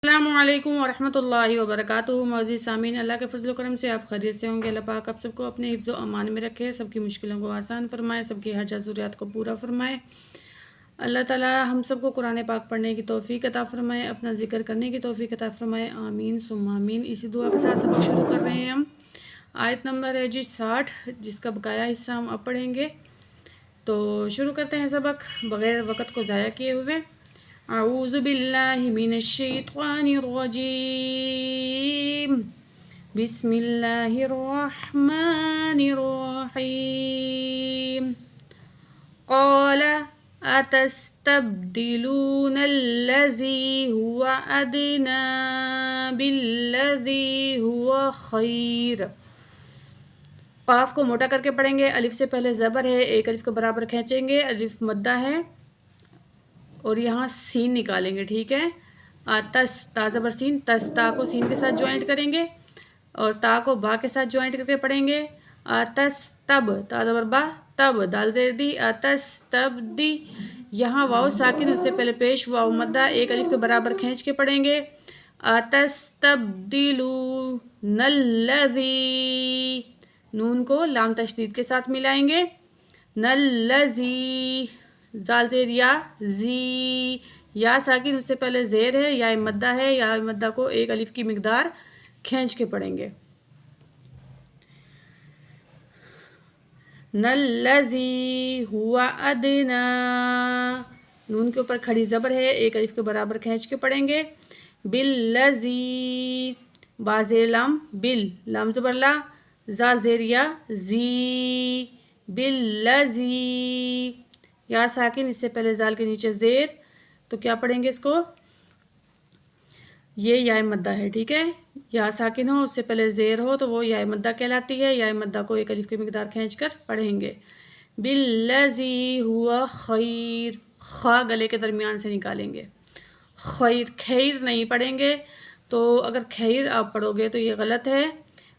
السلام علیکم ورحمۃ اللہ وبرکاتہ۔ معزز سامعین، اللہ کے فضل و کرم سے آپ خیریت سے ہوں گے۔ اللہ پاک آپ سب کو اپنے حفظ و امان میں رکھے، سب کی مشکلوں کو آسان فرمائے، سب کی حاجات ضروریات کو پورا فرمائے۔ اللہ تعالیٰ ہم سب کو قرآن پاک پڑھنے کی توفیق عطا فرمائے، اپنا ذکر کرنے کی توفیق عطا فرمائے، آمین ثم آمین۔ اسی دعا کے ساتھ سبق شروع کر رہے ہیں ہم۔ آیت نمبر ہے 60، جس کا بقایا حصہ ہم اب پڑھیں گے۔ تو شروع کرتے ہیں سبق بغیر وقت کو ضائع کیے ہوئے۔ اعوذ باللہ من الشیطان الرجیم، بسم اللہ الرحمن الرحیم۔ قال اتستبدلون الذی هو ادنی بالذی هو خیر۔ قاف کو موٹا کر کے پڑھیں گے، الف سے پہلے زبر ہے، ایک الف کے برابر کھینچیں گے، الف مدہ ہے اور یہاں سین نکالیں گے، ٹھیک ہے۔ تس، تا زبر سین، تس، تا کو سین کے ساتھ جوائنٹ کریں گے اور تا کو با کے ساتھ جوائنٹ کر کے پڑھیں گے۔ تس تب، تا زبر با، تب، دال زیر دی، تس تب دی۔ یہاں واو ساکن، اس سے پہلے پیش واو مدہ ایک الف کے برابر کھینچ کے پڑھیں گے۔ تستبدلون الذی، نون کو لام تشدید کے ساتھ ملائیں گے۔ نلذی، زال زیر یا، زی، یا ساکن، اس سے پہلے زیر ہے، یا مدہ ہے، یا مدہ کو ایک الف کی مقدار کھینچ کے پڑھیں گے۔ نلذی هو ادنی، نون کے اوپر کھڑی زبر ہے، ایک الف کے برابر کھینچ کے پڑھیں گے۔ بالذی، با زیر لام، بل، لام زبر لا، زال زیر یا، زی، بالذی، یا ساکن، اس سے پہلے زال کے نیچے زیر، تو کیا پڑھیں گے اس کو؟ یہ یا مدہ ہے، ٹھیک ہے۔ یا ساکن ہو، اس سے پہلے زیر ہو تو وہ یا مدہ کہلاتی ہے، یا مدہ کو ایک الف کی مقدار کھینچ کر پڑھیں گے۔ بالذی ہوا خیر، خا گلے کے درمیان سے نکالیں گے، خیر، خیر نہیں پڑھیں گے۔ تو اگر خیر آپ پڑھو گے تو یہ غلط ہے،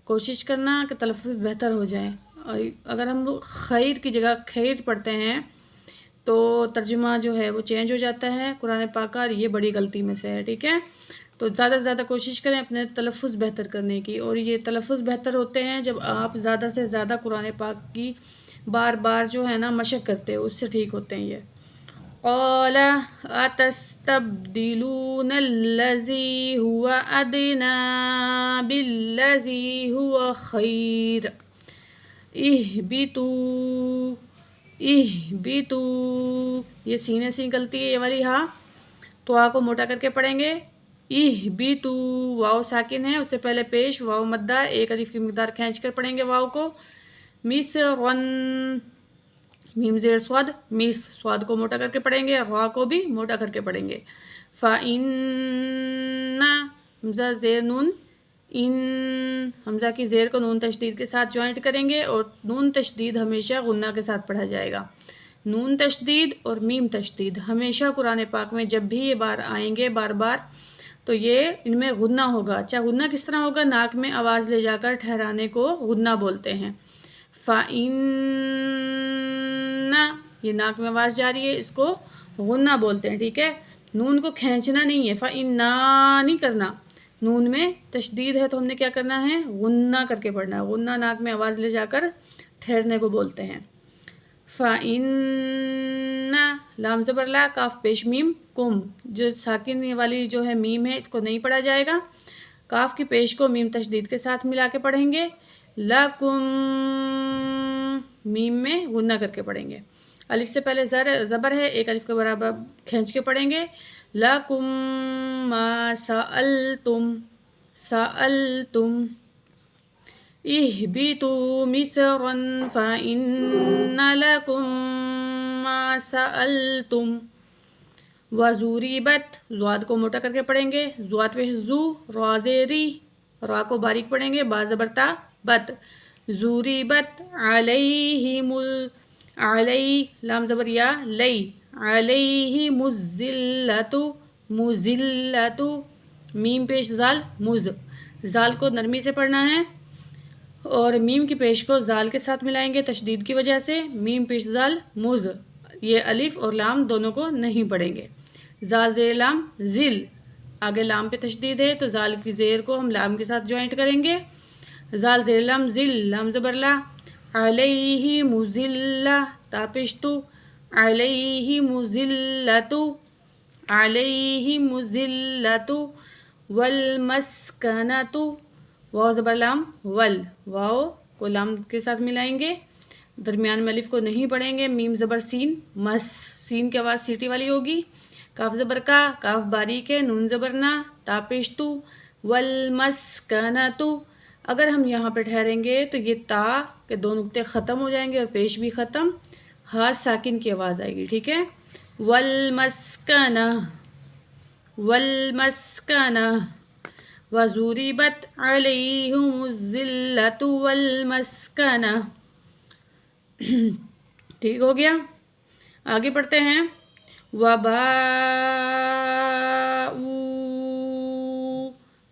کوشش کرنا کہ تلفظ بہتر ہو جائے۔ اگر ہم خیر کی جگہ خیر پڑھتے ہیں تو ترجمہ جو ہے وہ چینج ہو جاتا ہے قرآن پاک کا، یہ بڑی غلطی میں سے ہے، ٹھیک ہے۔ تو زیادہ سے زیادہ کوشش کریں اپنے تلفظ بہتر کرنے کی، اور یہ تلفظ بہتر ہوتے ہیں جب آپ زیادہ سے زیادہ قرآن پاک کی بار بار جو ہے نا مشق کرتے ہو، اس سے ٹھیک ہوتے ہیں یہ۔ قال اتستبدلون الذی هو ادنی بالذی هو خیر۔ اہبطوا، اہبطوا، یہ سینے سے نکلتی ہے یہ والی ہاں، تو آ کو موٹا کر کے پڑھیں گے۔ اہبطوا، واو ساکن ہے، اس سے پہلے پیش واو مدہ ایک الف کی مقدار کھینچ کر پڑھیں گے واو کو۔ مصرن، میم زیر سواد، مس، سواد کو موٹا کر کے پڑھیں گے، را کو بھی موٹا کر کے پڑھیں گے۔ فَإِنَّ، حمزہ زیر نون، ان، حمزہ کی زیر کو نون تشدید کے ساتھ جوائنٹ کریں گے، اور نون تشدید ہمیشہ غنہ کے ساتھ پڑھا جائے گا۔ نون تشدید اور میم تشدید ہمیشہ قرآن پاک میں جب بھی یہ بار آئیں گے بار بار تو یہ ان میں غنہ ہوگا۔ اچھا، غنہ کس طرح ہوگا؟ ناک میں آواز لے جا کر ٹھہرانے کو غنہ بولتے ہیں۔ فَإِنَّ، یہ ناک میں آواز جا رہی ہے، اس کو غنہ بولتے ہیں، ٹھیک ہے۔ نون کو کھینچنا نہیں ہے، فَإِنَّا نہیں کرنا، نون میں تشدید ہے تو ہم نے کیا کرنا ہے؟ غنہ کر کے پڑھنا ہے، غنہ ناک میں آواز لے جا کر ٹھہرنے کو بولتے ہیں۔ فَإِنَّ، لام زبر لا، کاف پیش میم، کم، جو ساکن والی جو ہے میم ہے اس کو نہیں پڑھا جائے گا، کاف کی پیش کو میم تشدید کے ساتھ ملا کے پڑھیں گے۔ لَکُم، میم میں غنہ کر کے پڑھیں گے، الف سے پہلے زبر ہے، ایک الف کے برابر کھینچ کے پڑھیں گے۔ لَکُم مَا سَأَلْتُم، سَأَلْتُم۔ اہبطوا مصرا فإن لكم ما سألتم وضربت، زواد کو موٹا کر کے پڑھیں گے، زواد پہ زو، را زیری، را کو باریک پڑھیں گے، با زبر تا، بت، ضربت علیہم، علی، لام زبر یا، لئی، علیہم الذلۃ، مذلۃ، میم پیش زال، مز، زال کو نرمی سے پڑھنا ہے اور میم کی پیش کو زال کے ساتھ ملائیں گے تشدید کی وجہ سے، میم پیش زال، مز، یہ الف اور لام دونوں کو نہیں پڑھیں گے۔ زال زیر لام، ذل، آگے لام پہ تشدید ہے تو زال کی زیر کو ہم لام کے ساتھ جوائنٹ کریں گے. زال زیر لام ذل لام زبر لا. علیہ مذلہ تا پیش تو. علیہ مذلۃ علیہ مذلۃ. والمسکنۃ واو زبر لام ول واو کو لام کے ساتھ ملائیں گے. درمیان میں الف کو نہیں پڑھیں گے. میم زبر سین مس سین کی آواز سیٹی والی ہوگی. کاف زبر کا کاف باریک ہے. نون زبر نا تا پیش تو. والمسکنۃ. اگر ہم یہاں پہ ٹھہریں گے تو یہ تا کے دو نقطے ختم ہو جائیں گے اور پیش بھی ختم. ہاں ساکن کی آواز آئے گی. ٹھیک ہے. والمسکنہ والمسکنہ. وضربت علیہم الذلۃ والمسکنہ. ٹھیک ہو گیا. آگے پڑھتے ہیں. وباء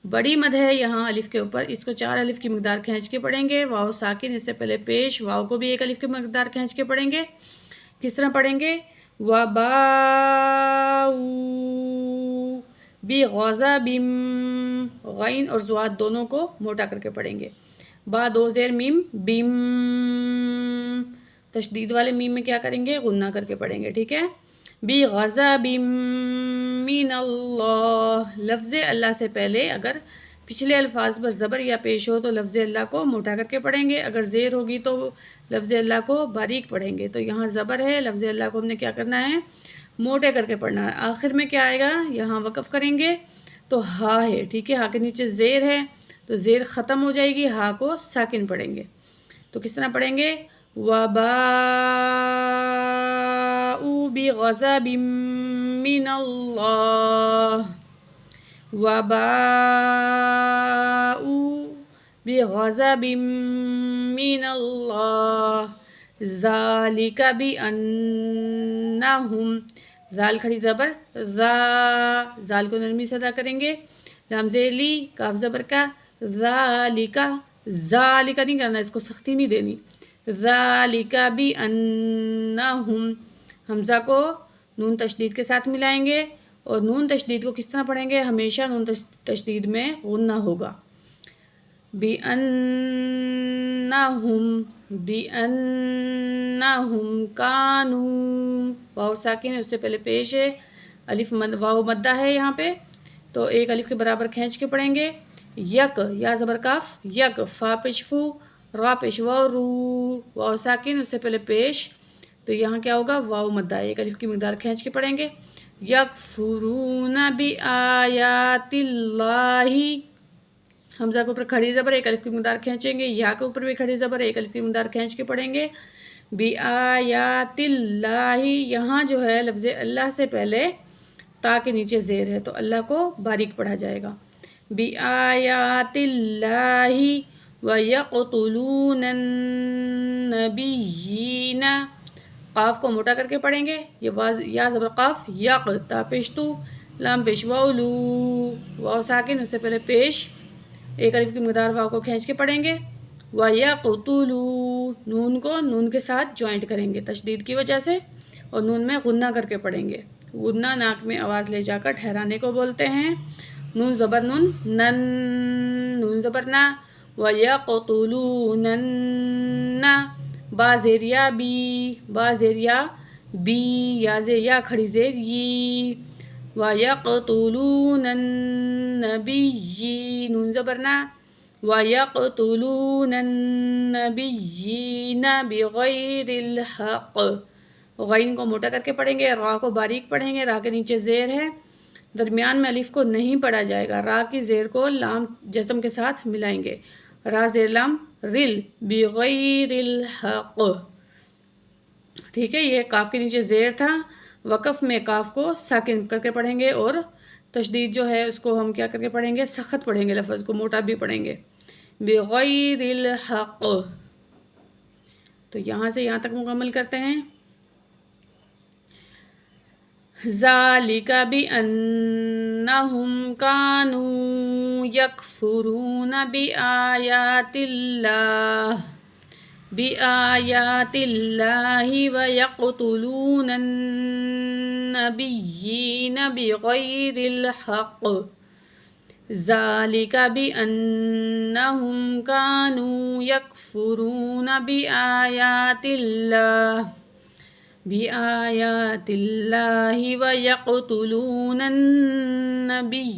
بڑی مد ہے یہاں الف کے اوپر. اس کو 4 الف کی مقدار کھینچ کے پڑھیں گے. واو ساکن اس سے پہلے پیش. واو کو بھی 1 الف کی مقدار کھینچ کے پڑھیں گے. کس طرح پڑھیں گے؟ وباء بغضب. غین اور زواد دونوں کو موٹا کر کے پڑھیں گے. با دو زیر میم بیم. تشدید والے میم میں کیا کریں گے؟ غنہ کر کے پڑھیں گے. ٹھیک ہے. بغضب من اللہ. لفظ اللہ سے پہلے اگر پچھلے الفاظ پر زبر یا پیش ہو تو لفظ اللہ کو موٹا کر کے پڑھیں گے. اگر زیر ہوگی تو لفظ اللہ کو باریک پڑھیں گے. تو یہاں زبر ہے. لفظ اللہ کو ہم نے کیا کرنا ہے؟ موٹے کر کے پڑھنا ہے. آخر میں کیا آئے گا؟ یہاں وقف کریں گے تو ہا ہے. ٹھیک ہے. ہا کے نیچے زیر ہے تو زیر ختم ہو جائے گی. ہا کو ساکن پڑھیں گے. تو کس طرح پڑھیں گے؟ وباء بغضب من اللہ. وباء بغضب من اللہ. ذالک بأنہم. زال کھڑی زبر ذا. زال کو نرمی سے ادا کریں گے. لام زیر لی کاف زبر کا ذالک. ذالک نہیں کرنا. اس کو سختی نہیں دینی. ذالک بأنہم. حمزہ کو نون تشدید کے ساتھ ملائیں گے. اور نون تشدید کو کس طرح پڑھیں گے؟ ہمیشہ نون تشدید میں غنہ ہوگا. بأنہم بأنہم کانوا. واو ساکن ہے. اس سے پہلے پیش ہے. الف واو مدہ ہے یہاں پہ تو 1 الف کے برابر کھینچ کے پڑھیں گے. یک یا زبر کاف یک. فا پیش فو. را پیش واو رو. واو ساکن اس سے پہلے پیش تو یہاں کیا ہوگا؟ واو مدہ ہے. 1 الف کی مقدار کھینچ کے پڑھیں گے. یکفرون بآیات اللہ. حمزہ کے اوپر کھڑی زبر 1 الف کی مقدار کھینچیں گے. یا کے اوپر بھی کھڑی زبر 1 الف کی مقدار کھینچ کے پڑھیں گے. بآیات اللہ. یہاں جو ہے لفظ اللہ سے پہلے تا کے نیچے زیر ہے تو اللہ کو باریک پڑھا جائے گا. بآیات اللہ وَيَقْتُلُونَ النَّبِيِّينَ. قاف کو موٹا کر کے پڑھیں گے. یہ یا زبر قاف یق تا پیش تو. لام پیش واو لو. واو ساکن اس سے پہلے پیش 1 الف کی مقدار واو کو کھینچ کے پڑھیں گے. وَيَقْتُلُوا. نون کو نون کے ساتھ جوائنٹ کریں گے تشدید کی وجہ سے اور نون میں غنہ کر کے پڑھیں گے. غنہ ناک میں آواز لے جا کر ٹھہرانے کو بولتے ہیں. نون زبر نون نن. نون زبر نا. وَيَقْتُلُونَ با زیر یا بی. با زیر یا بی. یا زیر یا کھڑی زیر یی. وَيَقْتُلُونَ النَّبِيِّينَ. نون زبر نا. وَيَقْتُلُونَ النَّبِيِّينَ بِغَيْرِ الْحَقِّ. غین کو موٹا کر کے پڑھیں گے. را کو باریک پڑھیں گے. را کے نیچے زیر ہے. درمیان میں الف کو نہیں پڑھا جائے گا. را کی زیر کو لام جزم کے ساتھ ملائیں گے. را زیر لام رل بغیر الحق. ٹھیک ہے. یہ کاف کے نیچے زیر تھا. وقف میں کاف کو ساکن کر کے پڑھیں گے اور تشدید جو ہے اس کو ہم کیا کر کے پڑھیں گے؟ سخت پڑھیں گے. لفظ کو موٹا بھی پڑھیں گے. بغیر الحق. تو یہاں سے یہاں تک مکمل کرتے ہیں. ذالک بأنہم کانوا یکفرون بآیات اللہ. بِآيَاتِ اللَّهِ وَيَقْتُلُونَ النَّبِيِّينَ بِغَيْرِ الْحَقِّ ذَلِكَ بِأَنَّهُمْ كَانُوا يَكْفُرُونَ بِآيَاتِ اللَّهِ وَيَقْتُلُونَ النَّبِيِّينَ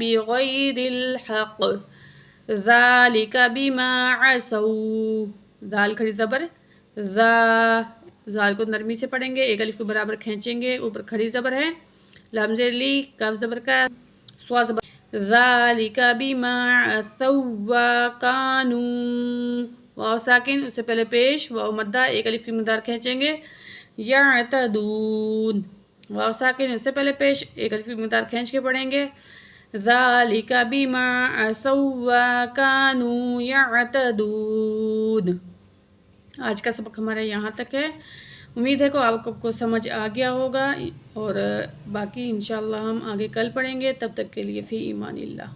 بِغَيْرِ الْحَقِّ ذَلِكَ بِمَا عَصَوْا ذال کھڑی زبر زال کو نرمی سے پڑھیں گے، ایک الف کے برابر کھینچیں گے، اوپر کھڑی زبر ہے، لام زیر لی، کاف زبر کا، سوا زبر ذَلِكَ بِمَا عَصَوْا وَكَانُوا واو ساکن، اس سے پہلے پیش واو مدہ، ایک الف کی مقدار کھینچیں گے، یعتدون واو ساکن، اس سے پہلے پیش ایک الف کی مقدار کھینچ کے پڑھیں گے، ذَلِكَ بِمَا عَصَوْا وَكَانُوا يَعْتَدُونَ۔ آج کا سبق ہمارا یہاں تک ہے، امید ہے کہ آپ کو سمجھ آ گیا ہوگا، اور باقی انشاءاللہ ہم آگے کل پڑھیں گے، تب تک کے لیے فی امان اللہ۔